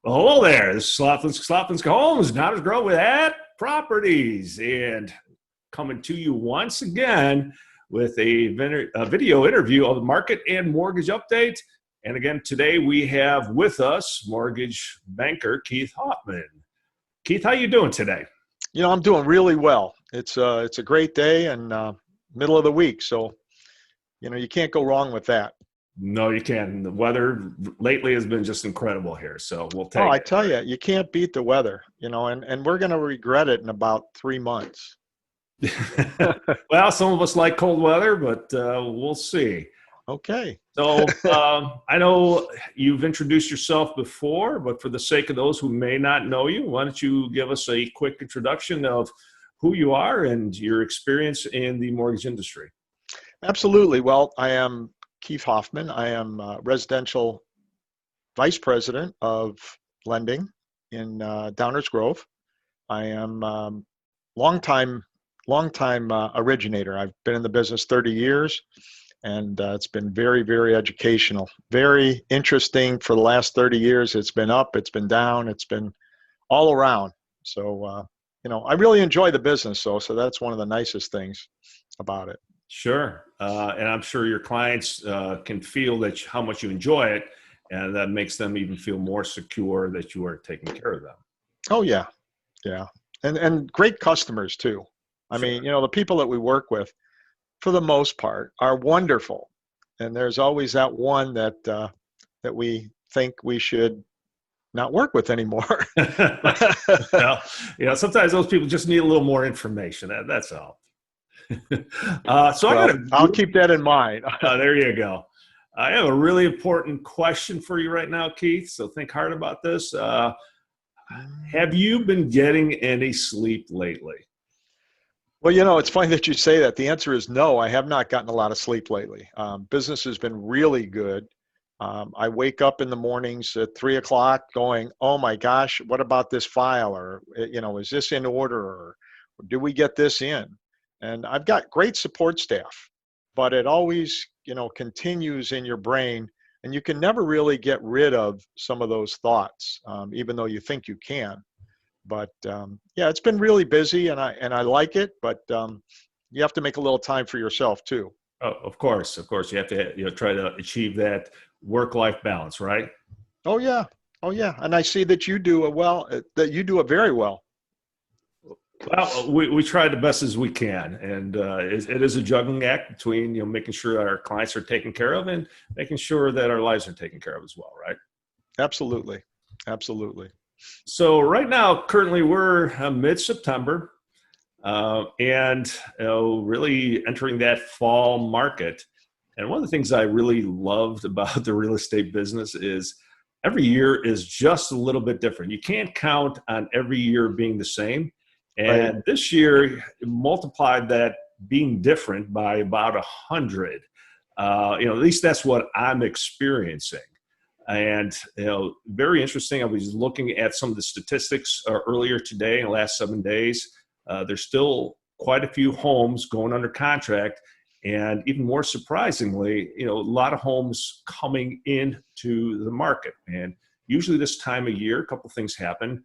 Well, hello there. This is Sloplin's Homes, not as grow with at properties, and coming to you once again with a video interview of the market and mortgage update. And again, today we have with us mortgage banker Keith Hoffman. Keith, how you doing today? I'm doing really well. It's a great day and middle of the week, so you can't go wrong with that. No, you can't. The weather lately has been just incredible here, so we'll take I it. tell you, you can't beat the weather, and we're going to regret it in about 3 months. Well, some of us like cold weather, but we'll see. Okay. So I know you've introduced yourself before, but for the sake of those who may not know you, why don't you give us a quick introduction of who you are and your experience in the mortgage industry? Absolutely. Well, I am Keith Hoffman. I am residential vice president of lending in Downers Grove. I am longtime originator. I've been in the business 30 years, and it's been very, very educational, very interesting for the last 30 years. It's been up, it's been down, it's been all around. So, I really enjoy the business, so that's one of the nicest things about it. Sure. And I'm sure your clients can feel that how much you enjoy it, and that makes them even feel more secure that you are taking care of them. Oh, yeah. Yeah. And great customers, too. I mean, the people that we work with, for the most part, are wonderful. And there's always that one that we think we should not work with anymore. Well, sometimes those people just need a little more information. That's all. I'll keep that in mind. There you go. I have a really important question for you right now, Keith. So think hard about this. Have you been getting any sleep lately? Well, it's funny that you say that. The answer is no. I have not gotten a lot of sleep lately. Business has been really good. I wake up in the mornings at 3 o'clock going, oh my gosh, what about this file? Or, is this in order? Or do we get this in? And I've got great support staff, but it always, continues in your brain, and you can never really get rid of some of those thoughts, even though you think you can. But yeah, it's been really busy, and I like it, but you have to make a little time for yourself too. Oh, of course, you have to try to achieve that work-life balance, right? Oh yeah, and I see that you do it very well. Well, we try the best as we can, and it is a juggling act between making sure our clients are taken care of and making sure that our lives are taken care of as well, right? Absolutely. So right now, currently, we're mid-September, and really entering that fall market. And one of the things I really loved about the real estate business is every year is just a little bit different. You can't count on every year being the same. And Right. this year multiplied that being different by about 100. At least that's what I'm experiencing. And, very interesting. I was looking at some of the statistics earlier today in the last 7 days. There's still quite a few homes going under contract. And even more surprisingly, a lot of homes coming into the market. And usually this time of year, a couple things happen.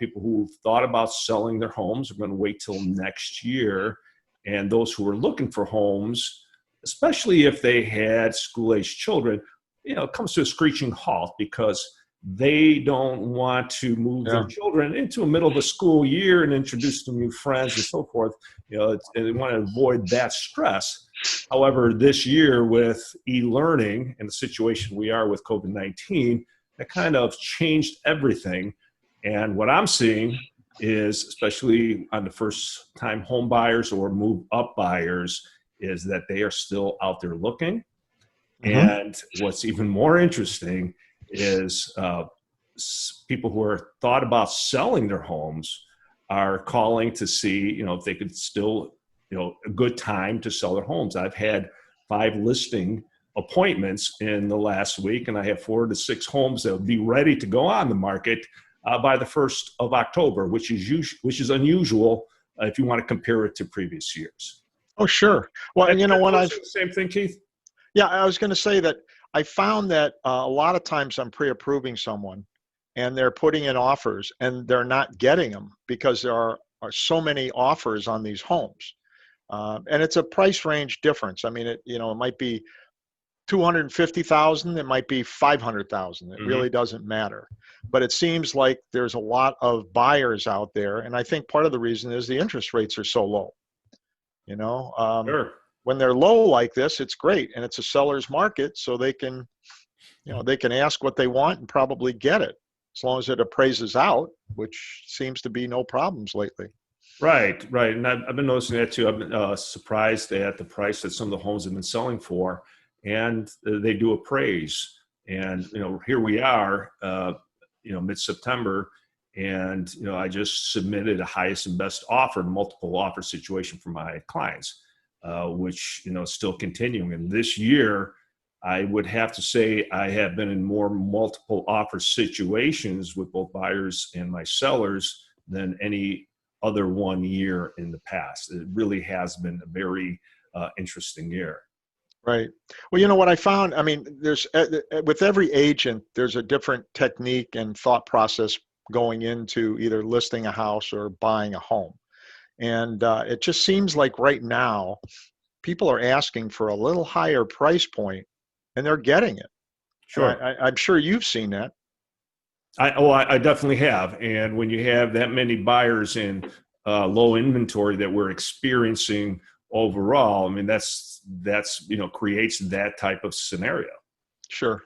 People who thought about selling their homes are going to wait till next year. And those who are looking for homes, especially if they had school-aged children, it comes to a screeching halt because they don't want to move their children into the middle of a school year and introduce them to new friends and so forth. And they want to avoid that stress. However, this year with e-learning and the situation we are with COVID-19, that kind of changed everything. And what I'm seeing is, especially on the first-time home buyers or move-up buyers, is that they are still out there looking. Mm-hmm. And what's even more interesting is people who are thought about selling their homes are calling to see, if they could still, a good time to sell their homes. I've had 5 listing appointments in the last week, and I have 4 to 6 homes that will be ready to go on the market by the 1st of October, which is unusual if you want to compare it to previous years. Oh, sure. Well, And when the same thing, Keith. Yeah, I was going to say that I found that a lot of times I'm pre-approving someone, and they're putting in offers and they're not getting them because there are so many offers on these homes. And it's a price range difference. I mean, it might be 250,000, it might be 500,000. It really doesn't matter. But it seems like there's a lot of buyers out there, and I think part of the reason is the interest rates are so low. Sure. When they're low like this, it's great, and it's a seller's market, so they can ask what they want and probably get it as long as it appraises out, which seems to be no problems lately. Right, right. And I've been noticing that too. I've been surprised at the price that some of the homes have been selling for, and they do appraise. And, here we are, mid-September, and, I just submitted a highest and best offer, multiple offer situation for my clients, which, is still continuing. And this year, I would have to say I have been in more multiple offer situations with both buyers and my sellers than any other 1 year in the past. It really has been a very interesting year. Right. Well, what I found, I mean, there's with every agent, there's a different technique and thought process going into either listing a house or buying a home. And it just seems like right now, people are asking for a little higher price point and they're getting it. Sure. I'm sure you've seen that. I definitely have. And when you have that many buyers in low inventory that we're experiencing overall, I mean, that's creates that type of scenario. Sure.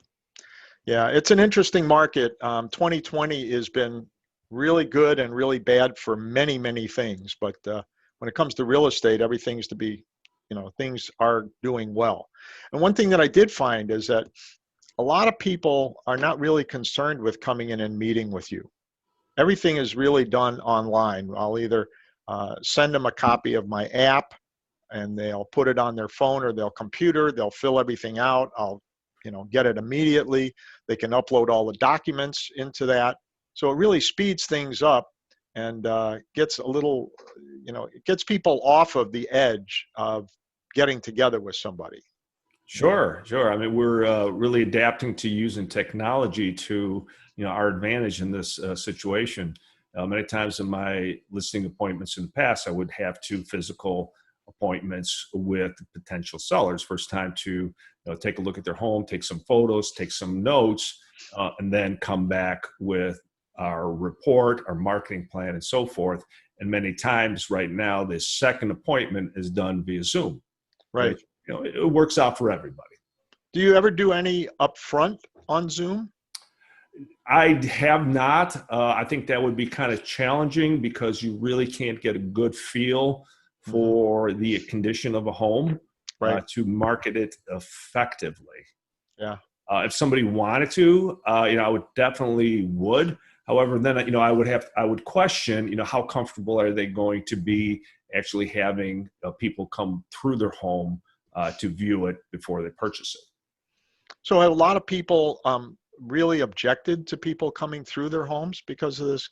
Yeah, it's an interesting market. 2020 has been really good and really bad for many, many things. But when it comes to real estate, everything's to be, things are doing well. And one thing that I did find is that a lot of people are not really concerned with coming in and meeting with you. Everything is really done online. I'll either send them a copy of my app and they'll put it on their phone or their computer. They'll fill everything out. I'll, get it immediately. They can upload all the documents into that. So it really speeds things up and gets a little, it gets people off of the edge of getting together with somebody. Sure, sure. I mean, we're really adapting to using technology to, our advantage in this situation. Many times in my listing appointments in the past, I would have 2 physical appointments with potential sellers. First time to take a look at their home, take some photos, take some notes, and then come back with our report, our marketing plan, and so forth. And many times right now, this second appointment is done via Zoom. Right. Which, it works out for everybody. Do you ever do any upfront on Zoom? I have not. I think that would be kind of challenging because you really can't get a good feel for the condition of a home to market it effectively. Yeah. If somebody wanted to, I would definitely would. However, then, I would question, how comfortable are they going to be actually having people come through their home to view it before they purchase it. So have a lot of people really objected to people coming through their homes because of this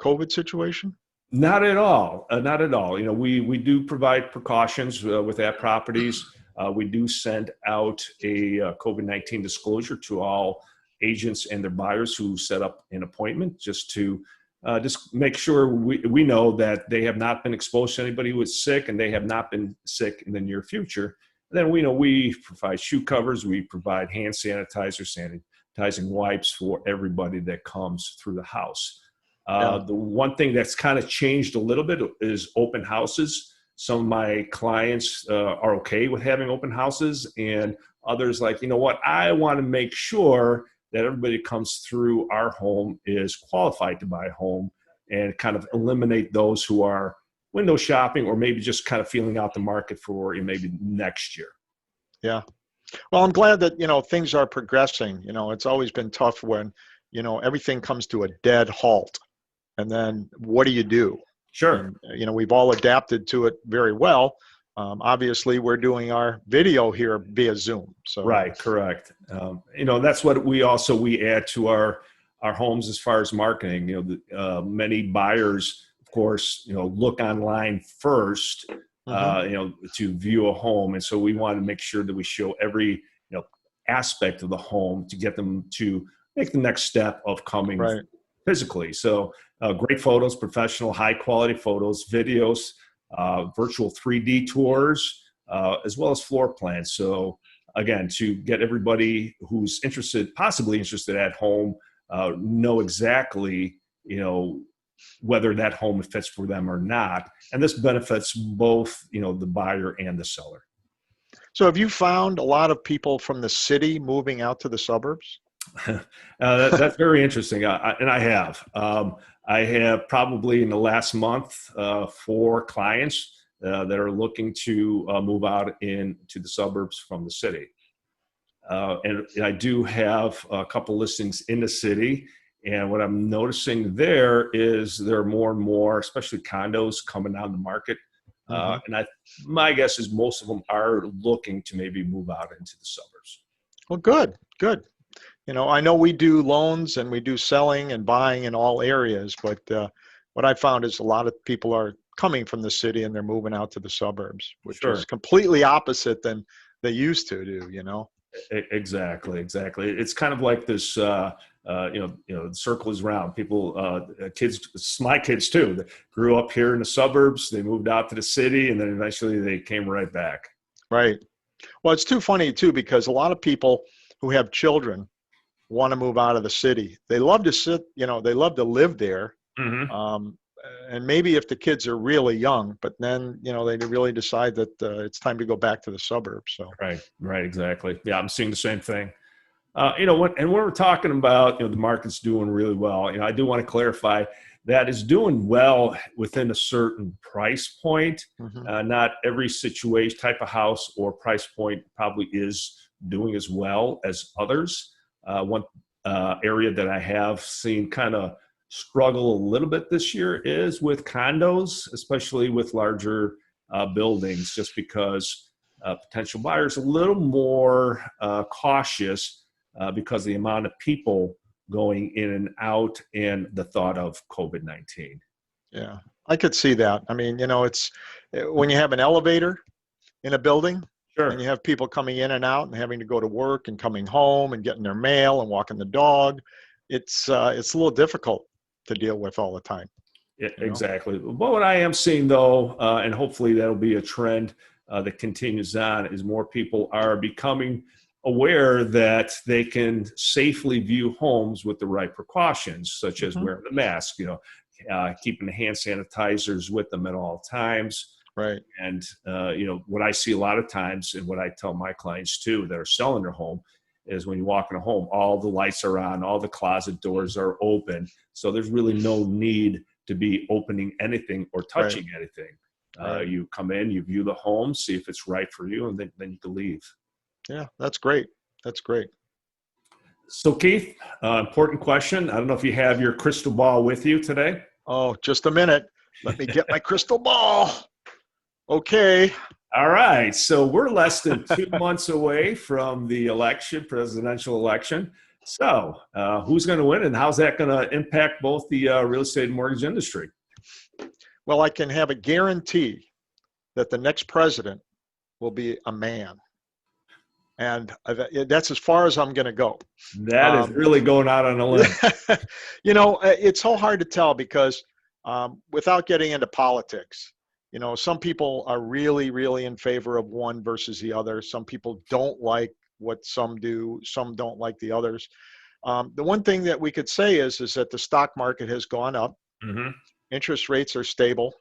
COVID situation? Not at all. Not at all. We do provide precautions with our properties. We do send out a COVID-19 disclosure to all agents and their buyers who set up an appointment just to just make sure we know that they have not been exposed to anybody who is sick and they have not been sick in the near future. And then we provide shoe covers, we provide hand sanitizer, sanitizing wipes for everybody that comes through the house. The one thing that's kind of changed a little bit is open houses. Some of my clients are okay with having open houses, and others like, I want to make sure that everybody comes through our home is qualified to buy a home, and kind of eliminate those who are window shopping or maybe just kind of feeling out the market for maybe next year. Yeah. Well, I'm glad that, things are progressing. It's always been tough when, everything comes to a dead halt. And then what do you do? Sure. And, we've all adapted to it very well. Obviously, we're doing our video here via Zoom. So right, correct. That's what we add to our homes as far as marketing. Many buyers, of course, look online first, to view a home, and so we want to make sure that we show every aspect of the home to get them to make the next step of coming physically. So great photos, professional, high quality photos, videos, virtual 3D tours, as well as floor plans. So again, to get everybody who's interested, possibly interested at home, know exactly, whether that home fits for them or not. And this benefits both, the buyer and the seller. So have you found a lot of people from the city moving out to the suburbs? That's very interesting. And I have. I have probably in the last month 4 clients that are looking to move out into the suburbs from the city. And I do have a couple listings in the city. And what I'm noticing there is there are more and more, especially condos, coming down the market. And my guess is most of them are looking to maybe move out into the suburbs. Well, good, good. I know we do loans and we do selling and buying in all areas, but what I found is a lot of people are coming from the city and they're moving out to the suburbs, which Sure. is completely opposite than they used to do, Exactly. It's kind of like this, the circle is round. People, kids, my kids too, that grew up here in the suburbs, they moved out to the city, and then eventually they came right back. Right. Well, it's too funny too, because a lot of people who have children want to move out of the city. They love to they love to live there. And maybe if the kids are really young, but then, they really decide that it's time to go back to the suburbs. So Right, exactly. Yeah, I'm seeing the same thing. When we're talking about, the market's doing really well, I do want to clarify that is doing well within a certain price point. Not every situation, type of house or price point probably is doing as well as others. One area that I have seen kind of struggle a little bit this year is with condos, especially with larger buildings, just because potential buyers a little more cautious because of the amount of people going in and out and the thought of COVID-19. Yeah, I could see that. I mean, it's when you have an elevator in a building, Sure. and you have people coming in and out and having to go to work and coming home and getting their mail and walking the dog, it's a little difficult to deal with all the time. Exactly. But what I am seeing though, and hopefully that'll be a trend that continues on, is more people are becoming aware that they can safely view homes with the right precautions, such as wearing the mask, keeping the hand sanitizers with them at all times. Right. And, what I see a lot of times, and what I tell my clients too that are selling their home, is when you walk in a home, all the lights are on, all the closet doors are open. So there's really no need to be opening anything or touching anything. You come in, you view the home, see if it's right for you, and then you can leave. Yeah, that's great. That's great. So Keith, important question. I don't know if you have your crystal ball with you today. Oh, just a minute. Let me get my crystal ball. Okay. All right. So we're less than 2 months away from the presidential election. So who's going to win, and how's that going to impact both the real estate and mortgage industry? Well, I can have a guarantee that the next president will be a man. And that's as far as I'm going to go. That is really going out on a limb. It's so hard to tell because without getting into politics, some people are really, really in favor of one versus the other. Some people don't like what some do. Some don't like the others. The one thing that we could say is that the stock market has gone up. Interest rates are stable,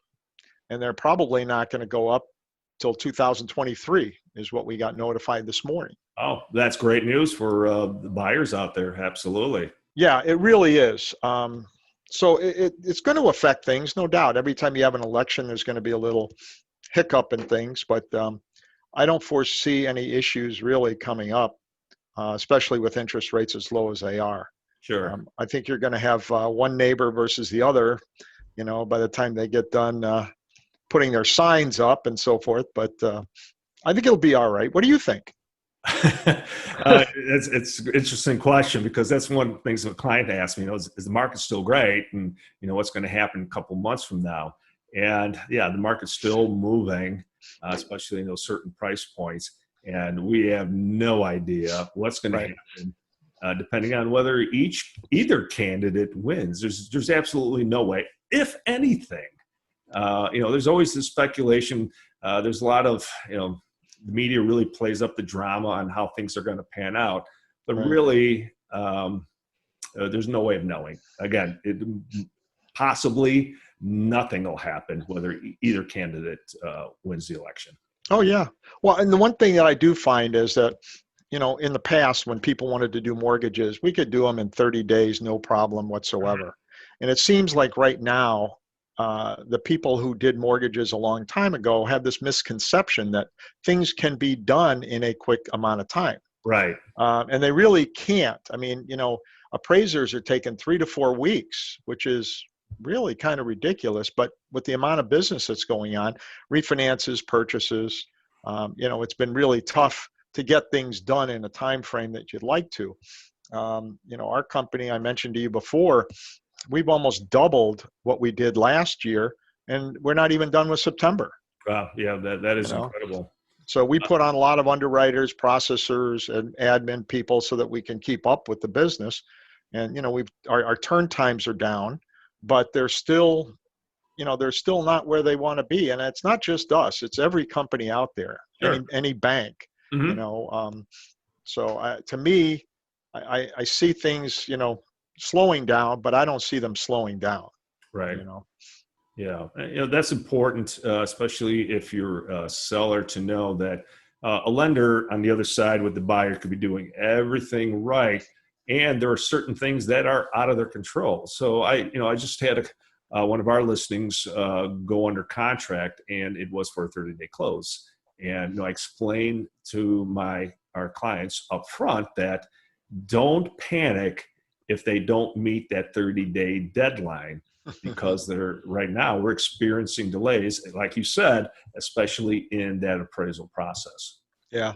and they're probably not going to go up till 2023 is what we got notified this morning. Oh, that's great news for the buyers out there. Absolutely. Yeah, it really is. So it's going to affect things, no doubt. Every time you have an election, there's going to be a little hiccup in things, but I don't foresee any issues really coming up, especially with interest rates as low as they are. Sure. I think you're going to have one neighbor versus the other, by the time they get done putting their signs up and so forth. But I think it'll be all right. What do you think? It's an interesting question, because that's one of the things that a client asked me, is the market still great? And, what's going to happen a couple months from now? And yeah, the market's still moving, especially in those certain price points. And we have no idea what's going to happen depending on whether either candidate wins. There's absolutely no way. If anything, there's always this speculation. There's a lot of, the media really plays up the drama on how things are going to pan out, but Right. really, there's no way of knowing. Again, possibly nothing will happen whether either candidate wins the election. Oh yeah. Well, and the one thing that I do find is that, in the past when people wanted to do mortgages, we could do them in 30 days, no problem whatsoever. And it seems like right now, the people who did mortgages a long time ago have this misconception that things can be done in a quick amount of time. Right. And they really can't. I mean, appraisers are taking 3 to 4 weeks, which is really kind of ridiculous. But with the amount of business that's going on, refinances, purchases, it's been really tough to get things done in a time frame that you'd like to. Our company, I mentioned to you before, we've almost doubled what we did last year, and we're not even done with September. Wow. Yeah, that is incredible. So we put on a lot of underwriters, processors, and admin people so that we can keep up with the business. And our turn times are down, but they're still not where they want to be. And it's not just us; it's every company out there, Sure. any bank. Mm-hmm. So to me, I see things slowing down, but I don't see them slowing down. Right. Yeah, that's important, especially if you're a seller, to know that a lender on the other side with the buyer could be doing everything right, and there are certain things that are out of their control. So I just had one of our listings go under contract, and it was for a 30-day close. And I explained to our clients up front that don't panic if they don't meet that 30-day deadline, because right now we're experiencing delays, like you said, especially in that appraisal process. Yeah.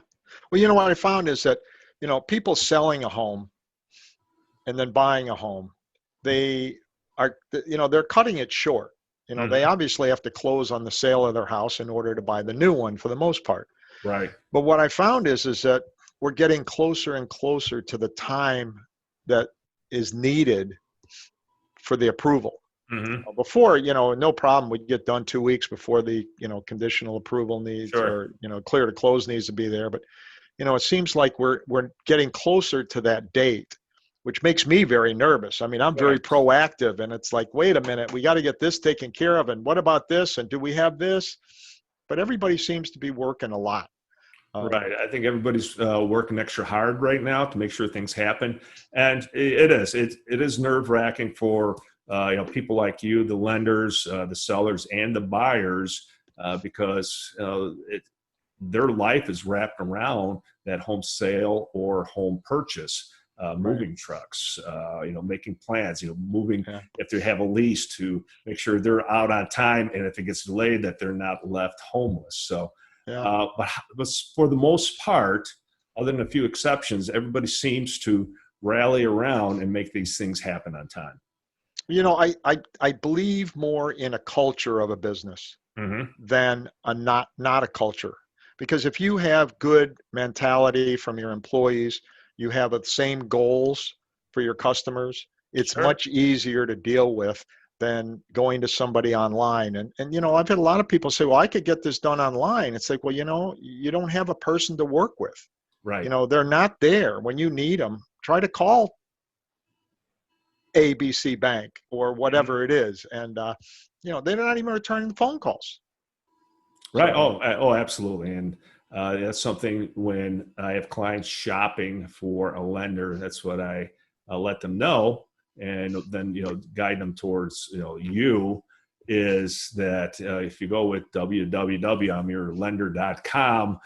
Well, what I found is that, people selling a home and then buying a home, they're cutting it short. They obviously have to close on the sale of their house in order to buy the new one for the most part. Right. But what I found is that we're getting closer and closer to the time that is needed for the approval. Mm-hmm. Before, no problem, we'd get done 2 weeks before the, conditional approval needs, Sure. or clear to close needs to be there. But, it seems like we're getting closer to that date, which makes me very nervous. I mean, I'm very proactive, and it's like, wait a minute, we got to get this taken care of. And what about this? And do we have this? But everybody seems to be working a lot. Right. I think everybody's working extra hard right now to make sure things happen. And it is nerve-wracking for people like you, the lenders, the sellers, and the buyers, because their life is wrapped around that home sale or home purchase. Moving trucks, making plans, moving, if they have a lease, to make sure they're out on time, and if it gets delayed, that they're not left homeless. So, but for the most part, other than a few exceptions, everybody seems to rally around and make these things happen on time. I believe more in a culture of a business than not a culture. Because if you have good mentality from your employees, you have the same goals for your customers, it's much easier to deal with than going to somebody online. And I've had a lot of people say, well, I could get this done online. It's like, well, you don't have a person to work with. Right. They're not there when you need them. Try to call ABC Bank or whatever it is. And, they're not even returning the phone calls. Right. So, oh, absolutely. And that's something when I have clients shopping for a lender, that's what I let them know. And then, guide them towards, is that if you go with www.imyourlender.com,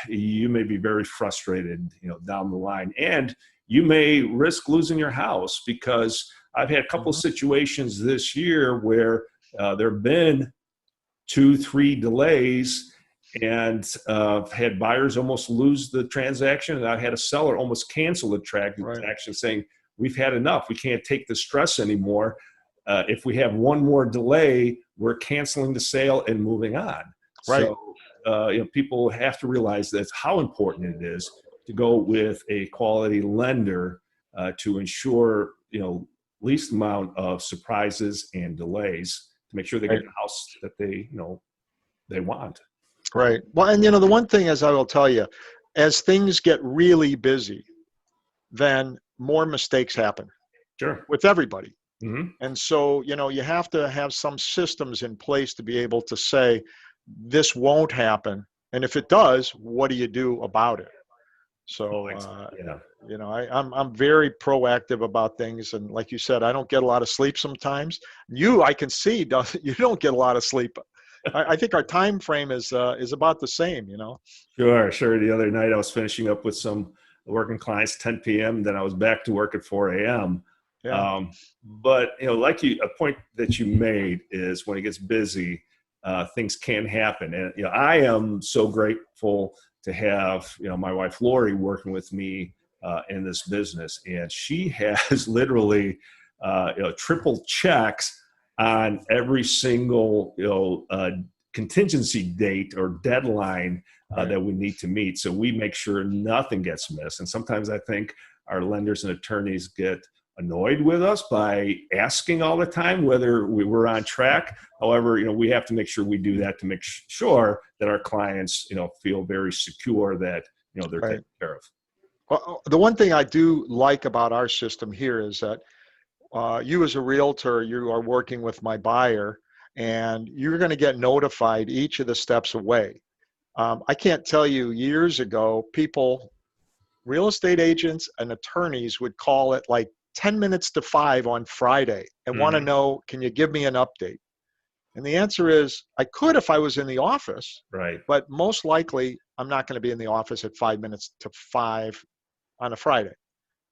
you may be very frustrated, down the line. And you may risk losing your house, because I've had a couple of situations this year where there have been 2-3 delays, and had buyers almost lose the transaction. And I had a seller almost cancel the transaction, saying, we've had enough. We can't take the stress anymore. If we have one more delay, we're canceling the sale and moving on. Right. So people have to realize that's how important it is to go with a quality lender to ensure, least amount of surprises and delays to make sure they get the house that they want. Right. Well, and the one thing is, I will tell you, as things get really busy, then more mistakes happen Sure. with everybody. Mm-hmm. And so, you have to have some systems in place to be able to say, this won't happen. And if it does, what do you do about it? So, I'm very proactive about things. And like you said, I don't get a lot of sleep sometimes. I can see, you don't get a lot of sleep. I think our time frame is about the same, Sure. The other night I was finishing up with some working clients, 10 p.m. Then I was back to work at 4 a.m. Yeah. But a point that you made is when it gets busy, things can happen. And I am so grateful to have my wife Lori working with me in this business, and she has literally triple checks on every single contingency date or deadline that we need to meet. So we make sure nothing gets missed. And sometimes I think our lenders and attorneys get annoyed with us by asking all the time whether we were on track. However, we have to make sure we do that to make sure that our clients, feel very secure that, they're taken care of. Well, the one thing I do like about our system here is that you as a realtor, you are working with my buyer, and you're going to get notified each of the steps away. I can't tell you, years ago, real estate agents and attorneys would call it like 10 minutes to 5 on Friday and want to know, can you give me an update? And the answer is, I could if I was in the office, right? But most likely I'm not going to be in the office at 5 minutes to 5 on a Friday.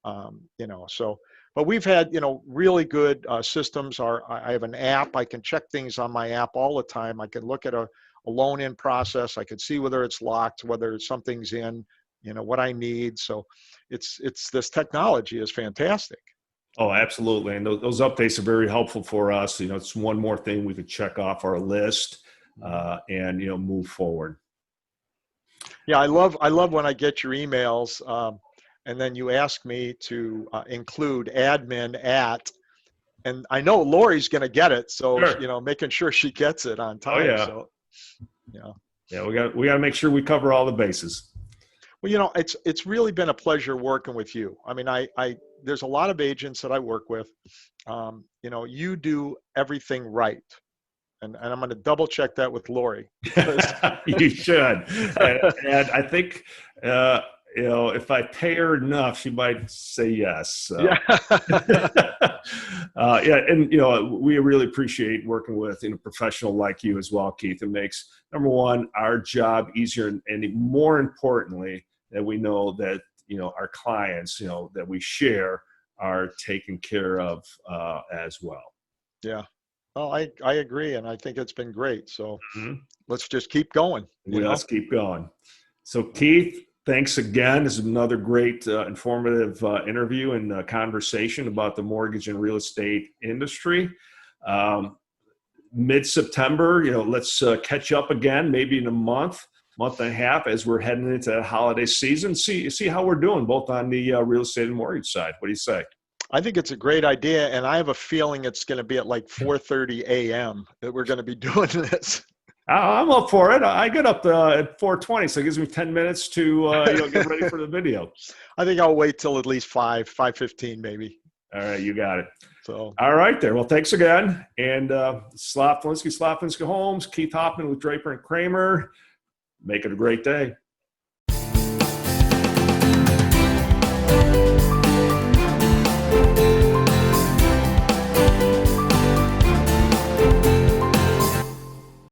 But we've had, really good systems. I have an app. I can check things on my app all the time. I can look at a loan in process. I can see whether it's locked, whether something's in, what I need. So it's this technology is fantastic. Oh, absolutely. And those updates are very helpful for us. It's one more thing we could check off our list and, move forward. Yeah. I love when I get your emails and then you ask me to include admin at, and I know Lori's going to get it. So, Sure. Making sure she gets it on time. Oh, yeah. So, Yeah, we got to make sure we cover all the bases. Well, it's really been a pleasure working with you. I mean, there's a lot of agents that I work with. You do everything right. And I'm going to double check that with Lori. You should. And I think, if I pay her enough, she might say yes. So. Yeah. And, we really appreciate working with a professional like you as well, Keith. It makes, number one, our job easier, and more importantly, that we know that, our clients, that we share are taken care of as well. Yeah. Oh, I agree. And I think it's been great. So let's just keep going. Let's keep going. So Keith, thanks again. This is another great informative interview and conversation about the mortgage and real estate industry. Mid-September, let's catch up again, maybe in a month and a half as we're heading into the holiday season. See how we're doing both on the real estate and mortgage side. What do you say? I think it's a great idea, and I have a feeling it's going to be at like 4:30 a.m. that we're going to be doing this. I'm up for it. I get up at 4:20, so it gives me 10 minutes to get ready for the video. I think I'll wait till at least 5:15 maybe. All right, you got it. So all right there. Well, thanks again. And Slav Polinski Homes, Keith Hoffman with Draper and Kramer. Make it a great day.